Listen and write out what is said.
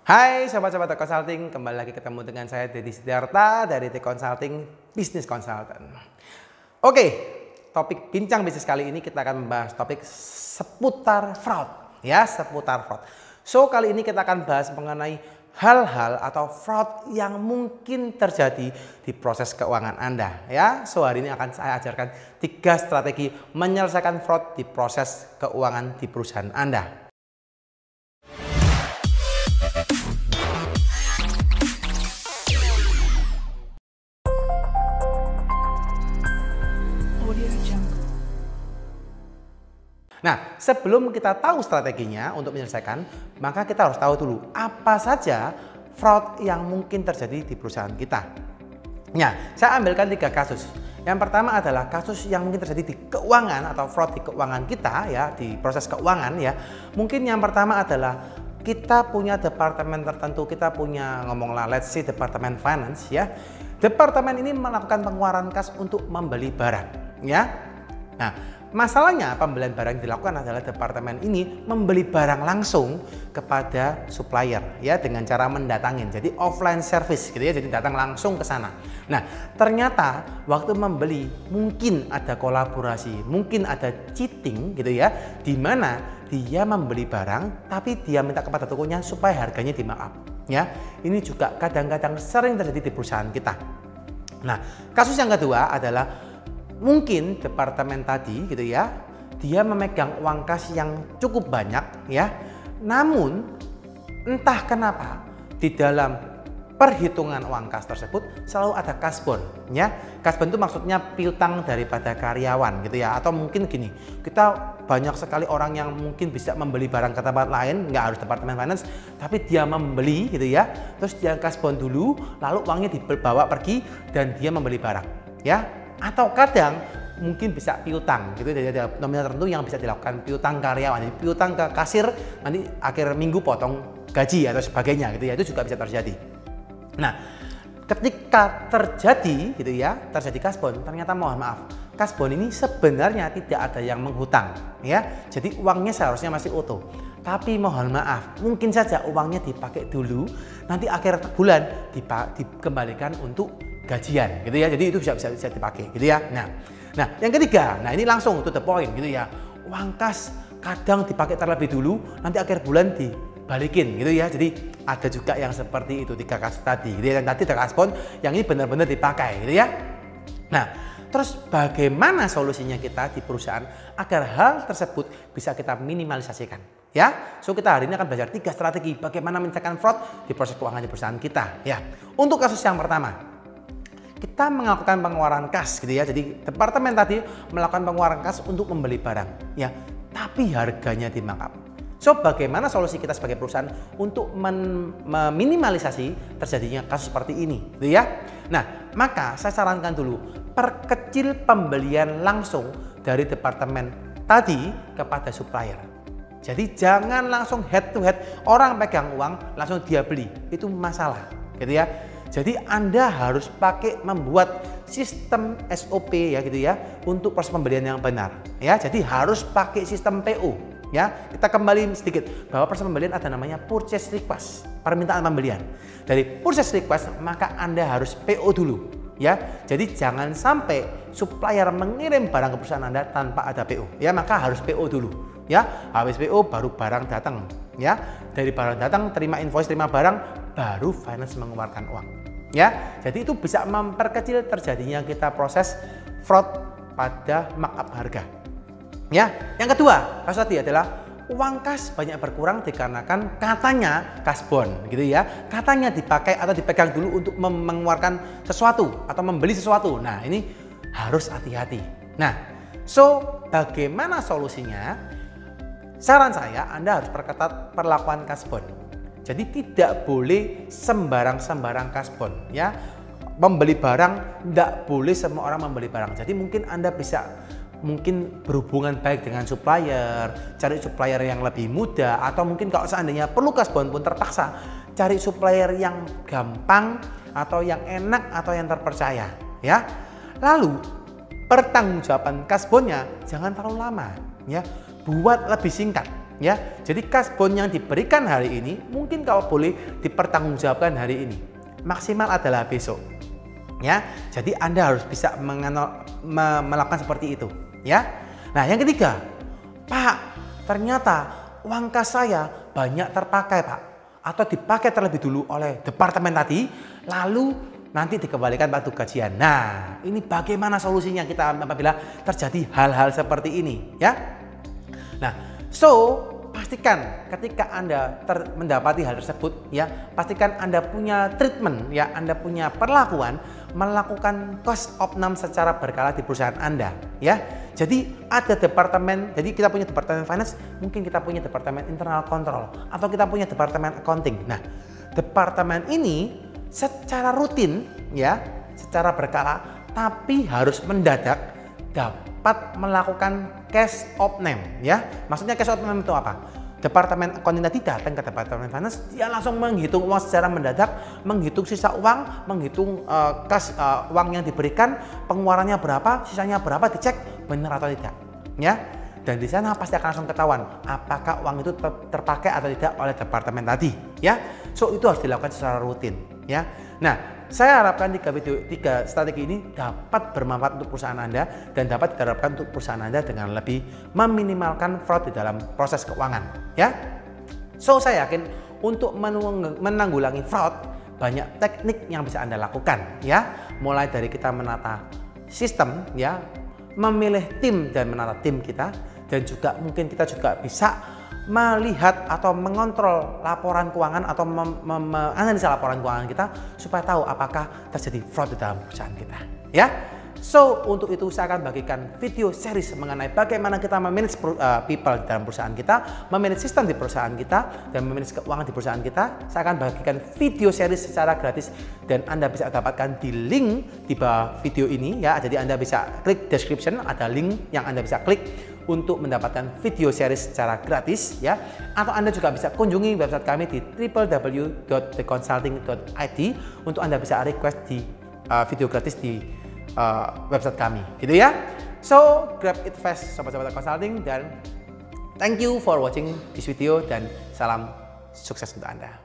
Hai sobat-sobat Consulting, kembali lagi ketemu dengan saya Deddy Sidarta dari The Consulting Business Consultant. Oke, topik bincang bisnis kali ini kita akan membahas topik seputar fraud, ya, seputar fraud. So kali ini kita akan bahas mengenai hal-hal atau fraud yang mungkin terjadi di proses keuangan Anda, ya. So hari ini akan saya ajarkan 3 strategi menyelesaikan fraud di proses keuangan di perusahaan Anda. Nah, sebelum kita tahu strateginya untuk menyelesaikan, maka kita harus tahu dulu apa saja fraud yang mungkin terjadi di perusahaan kita. Nah, saya ambilkan 3 kasus. Yang pertama adalah kasus yang mungkin terjadi di keuangan atau fraud di keuangan kita, ya, di proses keuangan, ya. Mungkin yang pertama adalah kita punya departemen tertentu, kita punya ngomonglah let's say departemen finance, ya. Departemen ini melakukan pengeluaran kas untuk membeli barang, ya. Nah, masalahnya pembelian barang yang dilakukan adalah departemen ini membeli barang langsung kepada supplier, ya, dengan cara mendatangin. Jadi offline service gitu, ya, jadi datang langsung ke sana. Nah, ternyata waktu membeli mungkin ada kolaborasi, mungkin ada cheating gitu, ya, di mana dia membeli barang tapi dia minta kepada tokonya supaya harganya di-markup, ya. Ini juga kadang-kadang sering terjadi di perusahaan kita. Nah, kasus yang kedua adalah mungkin departemen tadi gitu, ya, dia memegang uang kas yang cukup banyak, ya. Namun entah kenapa di dalam perhitungan uang kas tersebut selalu ada kasbon, ya. Kasbon itu maksudnya piutang daripada karyawan gitu, ya. Atau mungkin gini, kita banyak sekali orang yang mungkin bisa membeli barang ke tempat lain, nggak harus departemen finance, tapi dia membeli gitu, ya. Terus dia kasbon dulu, lalu uangnya dibawa pergi dan dia membeli barang, ya. Atau kadang mungkin bisa piutang gitu, jadi ada nominal tertentu yang bisa dilakukan piutang karyawan, jadi piutang ke kasir, nanti akhir minggu potong gaji atau sebagainya gitu, ya, itu juga bisa terjadi. Nah, ketika terjadi gitu, ya, terjadi kasbon, ternyata mohon maaf, kasbon ini sebenarnya tidak ada yang menghutang, ya, jadi uangnya seharusnya masih utuh. Tapi mohon maaf, mungkin saja uangnya dipakai dulu, nanti akhir bulan dikembalikan untuk gajian gitu, ya, jadi itu bisa dipakai gitu, ya. Nah yang ketiga, nah ini langsung to the point gitu, ya, uang kas kadang dipakai terlebih dulu, nanti akhir bulan dibalikin gitu, ya. Jadi ada juga yang seperti itu 3 kasus tadi gitu, ya. Dan tadi kasbon yang ini benar-benar dipakai gitu, ya. Nah, terus bagaimana solusinya kita di perusahaan agar hal tersebut bisa kita minimalisasikan, ya? So kita hari ini akan belajar 3 strategi bagaimana menyelesaikan fraud di proses keuangan di perusahaan kita, ya. Untuk kasus yang pertama, kita melakukan pengeluaran kas gitu, ya. Jadi departemen tadi melakukan pengeluaran kas untuk membeli barang, ya, tapi harganya di-markup. So bagaimana solusi kita sebagai perusahaan untuk meminimalisasi terjadinya kasus seperti ini gitu, ya. Nah, maka saya sarankan dulu perkecil pembelian langsung dari departemen tadi kepada supplier. Jadi jangan langsung head to head, orang pegang uang langsung dia beli, itu masalah gitu, ya. Jadi Anda harus membuat sistem SOP, ya gitu, ya, untuk proses pembelian yang benar, ya. Jadi harus pakai sistem PO, ya. Kita kembali sedikit bahwa proses pembelian ada namanya purchase request, permintaan pembelian. Dari purchase request maka Anda harus PO dulu, ya. Jadi jangan sampai supplier mengirim barang ke perusahaan Anda tanpa ada PO, ya. Maka harus PO dulu, ya. Habis PO baru barang datang, ya. Dari barang datang, terima invoice, terima barang, baru finance mengeluarkan uang, ya. Jadi itu bisa memperkecil terjadinya kita proses fraud pada markup harga, ya. Yang kedua, kasus tadi adalah uang kas banyak berkurang dikarenakan katanya kasbon gitu, ya. Katanya dipakai atau dipegang dulu untuk mengeluarkan sesuatu atau membeli sesuatu. Nah, ini harus hati-hati. Nah, so bagaimana solusinya? Saran saya Anda harus perketat perlakuan kasbon. Jadi tidak boleh sembarang kasbon, ya. Membeli barang tidak boleh semua orang membeli barang. Jadi mungkin Anda bisa berhubungan baik dengan supplier, cari supplier yang lebih mudah, atau mungkin kalau seandainya perlu kasbon pun terpaksa cari supplier yang gampang atau yang enak atau yang terpercaya, ya. Lalu pertanggungjawaban kasbonnya jangan terlalu lama, ya. Buat lebih singkat. ya. Jadi cash bond yang diberikan hari ini mungkin kalau boleh dipertanggungjawabkan hari ini, maksimal adalah besok, ya. Jadi Anda harus bisa melakukan seperti itu, ya. Nah, yang ketiga, Pak, ternyata uang kas saya banyak terpakai, Pak, atau dipakai terlebih dulu oleh departemen tadi, lalu nanti dikembalikan waktu gajian. Nah, ini bagaimana solusinya kita apabila terjadi hal-hal seperti ini, ya? Nah, pastikan ketika Anda mendapati hal tersebut, ya, pastikan Anda punya treatment, ya, Anda punya perlakuan melakukan cost opnam secara berkala di perusahaan Anda, ya. Jadi ada departemen, jadi kita punya departemen finance, mungkin kita punya departemen internal control, atau kita punya departemen accounting. Nah, departemen ini secara rutin, ya, secara berkala, tapi harus mendadak dapat melakukan cash opnam, ya. Maksudnya cash opnam itu apa? Departemen accounting tadi datang ke departemen finance, dia langsung menghitung uang secara mendadak, menghitung sisa uang, menghitung uang yang diberikan, pengeluarannya berapa, sisanya berapa, dicek benar atau tidak, ya. Dan di sana pasti akan langsung ketahuan apakah uang itu terpakai atau tidak oleh departemen tadi, ya. So itu harus dilakukan secara rutin, ya. Nah, saya harapkan tiga strategi ini dapat bermanfaat untuk perusahaan Anda dan dapat diterapkan untuk perusahaan Anda dengan lebih meminimalkan fraud di dalam proses keuangan, ya. So saya yakin untuk menanggulangi fraud banyak teknik yang bisa Anda lakukan, ya. Mulai dari kita menata sistem, ya, memilih tim dan menata tim kita, dan juga mungkin kita juga bisa melihat atau mengontrol laporan keuangan atau menganalisa laporan keuangan kita supaya tahu apakah terjadi fraud di dalam perusahaan kita, ya. So untuk itu saya akan bagikan video series mengenai bagaimana kita memanage people di dalam perusahaan kita, memanage sistem di perusahaan kita, dan memanage keuangan di perusahaan kita. Saya akan bagikan video series secara gratis dan Anda bisa dapatkan di link di bawah video ini, ya. Jadi Anda bisa klik description, ada link yang Anda bisa klik untuk mendapatkan video series secara gratis, ya. Atau Anda juga bisa kunjungi website kami di www.theconsulting.id untuk Anda bisa request di video gratis di website kami, gitu ya. So grab it fast sobat-sobat consulting, dan thank you for watching this video dan salam sukses untuk Anda.